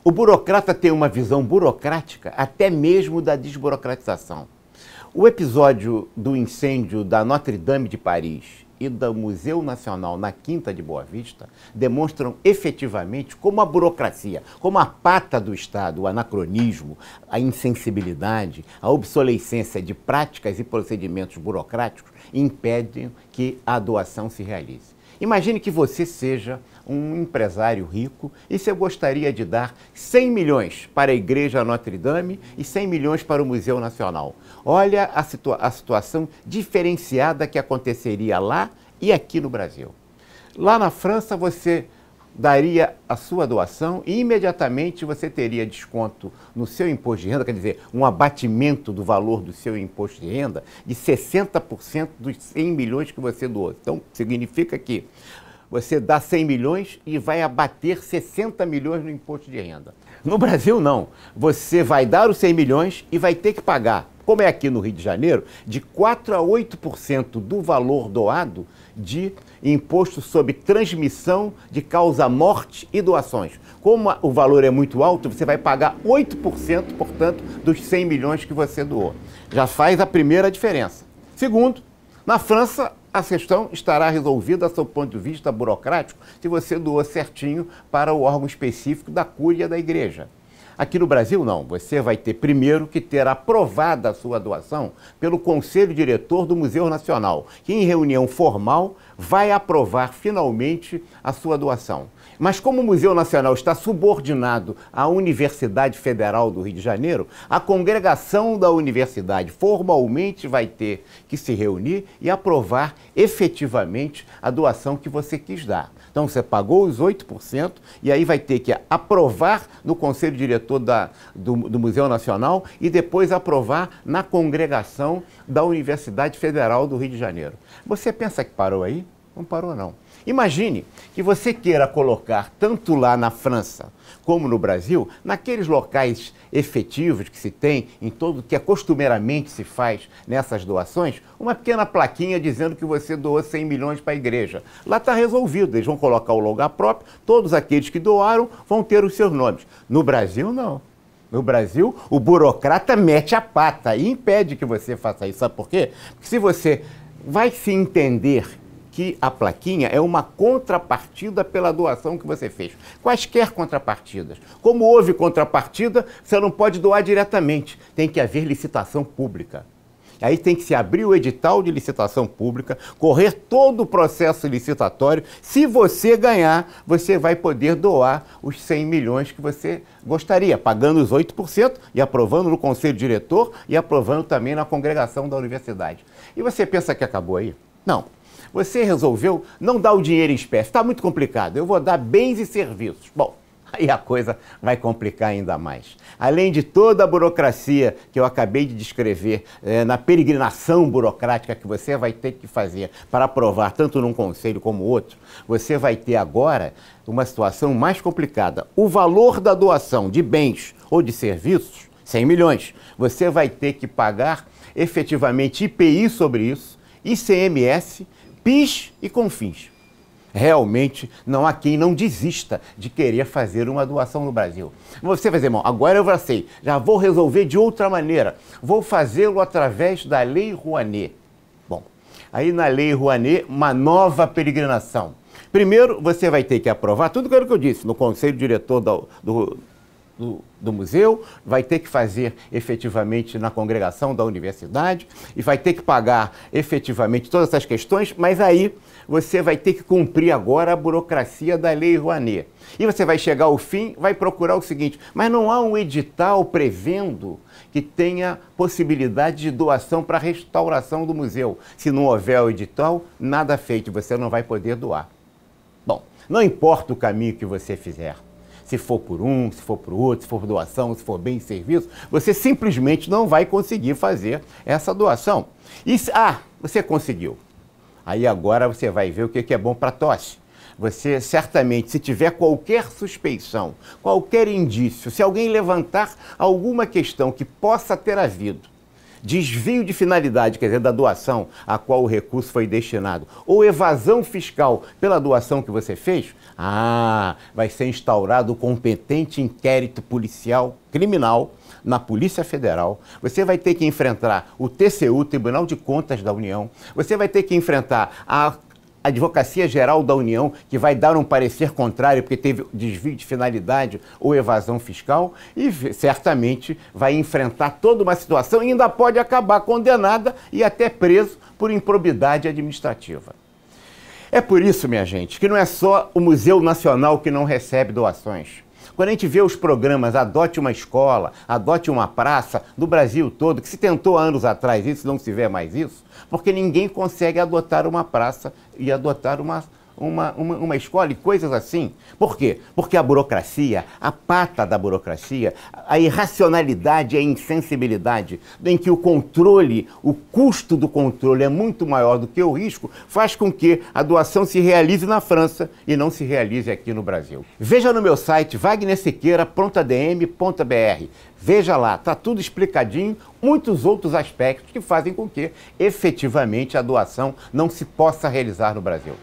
O burocrata tem uma visão burocrática até mesmo da desburocratização. O episódio do incêndio da Notre-Dame de Paris e do Museu Nacional na Quinta de Boa Vista demonstram efetivamente como a burocracia, como a pata do Estado, o anacronismo, a insensibilidade, a obsolescência de práticas e procedimentos burocráticos impedem que a doação se realize. Imagine que você seja um empresário rico e você gostaria de dar 100 milhões para a Igreja Notre-Dame e 100 milhões para o Museu Nacional. Olha a situação diferenciada que aconteceria lá e aqui no Brasil. Lá na França você daria a sua doação e imediatamente você teria desconto no seu imposto de renda, quer dizer, um abatimento do valor do seu imposto de renda de 60% dos 100 milhões que você doou. Então, significa que você dá 100 milhões e vai abater 60 milhões no imposto de renda. No Brasil, não. Você vai dar os 100 milhões e vai ter que pagar, como é aqui no Rio de Janeiro, de 4% a 8% do valor doado de imposto sobre transmissão de causa-morte e doações. Como o valor é muito alto, você vai pagar 8%, portanto, dos 100 milhões que você doou. Já faz a primeira diferença. Segundo, na França, a questão estará resolvida, sob o ponto de vista burocrático, se você doou certinho para o órgão específico da cúria da igreja. Aqui no Brasil, não. Você vai ter primeiro que ter aprovada a sua doação pelo Conselho Diretor do Museu Nacional, que em reunião formal vai aprovar finalmente a sua doação. Mas como o Museu Nacional está subordinado à Universidade Federal do Rio de Janeiro, a congregação da universidade formalmente vai ter que se reunir e aprovar efetivamente a doação que você quis dar. Então você pagou os 8% e aí vai ter que aprovar no Conselho Diretor do Museu Nacional e depois aprovar na congregação da Universidade Federal do Rio de Janeiro. Você pensa que parou aí? Não parou, não. Imagine que você queira colocar, tanto lá na França como no Brasil, naqueles locais efetivos que se tem, em todo que costumeiramente se faz nessas doações, uma pequena plaquinha dizendo que você doou 100 milhões para a igreja. Lá está resolvido, eles vão colocar o lugar próprio, todos aqueles que doaram vão ter os seus nomes. No Brasil, não. No Brasil, o burocrata mete a pata e impede que você faça isso. Sabe por quê? Porque se você vai se entender que a plaquinha é uma contrapartida pela doação que você fez. Quaisquer contrapartidas. Como houve contrapartida, você não pode doar diretamente. Tem que haver licitação pública. Aí tem que se abrir o edital de licitação pública, correr todo o processo licitatório. Se você ganhar, você vai poder doar os 100 milhões que você gostaria, pagando os 8% e aprovando no Conselho Diretor e aprovando também na congregação da universidade. E você pensa que acabou aí? Não. Você resolveu não dar o dinheiro em espécie. Está muito complicado. Eu vou dar bens e serviços. Bom, aí a coisa vai complicar ainda mais. Além de toda a burocracia que eu acabei de descrever, na peregrinação burocrática que você vai ter que fazer para aprovar tanto num conselho como outro, você vai ter agora uma situação mais complicada. O valor da doação de bens ou de serviços, 100 milhões, você vai ter que pagar efetivamente IPI sobre isso, ICMS, PIS e CONFINS. Realmente não há quem não desista de querer fazer uma doação no Brasil. Você vai dizer, bom, agora eu já sei, já vou resolver de outra maneira. Vou fazê-lo através da Lei Rouanet. Bom, aí na Lei Rouanet, uma nova peregrinação. Primeiro, você vai ter que aprovar tudo aquilo que eu disse no Conselho Diretor do museu, vai ter que fazer efetivamente na congregação da universidade e vai ter que pagar efetivamente todas essas questões, mas aí você vai ter que cumprir agora a burocracia da Lei Rouanet. E você vai chegar ao fim, vai procurar o seguinte, mas não há um edital prevendo que tenha possibilidade de doação para restauração do museu. Se não houver o edital, nada feito, você não vai poder doar. Bom, não importa o caminho que você fizer, se for por um, se for por outro, se for por doação, se for bem serviço, você simplesmente não vai conseguir fazer essa doação. E, você conseguiu. Aí agora você vai ver o que é bom para tosse. Você certamente, se tiver qualquer suspeição, qualquer indício, se alguém levantar alguma questão que possa ter havido desvio de finalidade, quer dizer, da doação a qual o recurso foi destinado, ou evasão fiscal pela doação que você fez, vai ser instaurado o competente inquérito policial criminal na Polícia Federal. Você vai ter que enfrentar o TCU, Tribunal de Contas da União. Você vai ter que enfrentar a Advocacia Geral da União, que vai dar um parecer contrário porque teve desvio de finalidade ou evasão fiscal, e certamente vai enfrentar toda uma situação e ainda pode acabar condenada e até preso por improbidade administrativa. É por isso, minha gente, que não é só o Museu Nacional que não recebe doações. Quando a gente vê os programas Adote uma Escola, Adote uma Praça, do Brasil todo, que se tentou há anos atrás isso, não se vê mais isso, porque ninguém consegue adotar uma praça e adotar uma escola e coisas assim. Por quê? Porque a burocracia, a pata da burocracia, a irracionalidade e a insensibilidade em que o controle, o custo do controle é muito maior do que o risco, faz com que a doação se realize na França e não se realize aqui no Brasil. Veja no meu site wagnersiqueira.adm.br. Veja lá, está tudo explicadinho, muitos outros aspectos que fazem com que efetivamente a doação não se possa realizar no Brasil.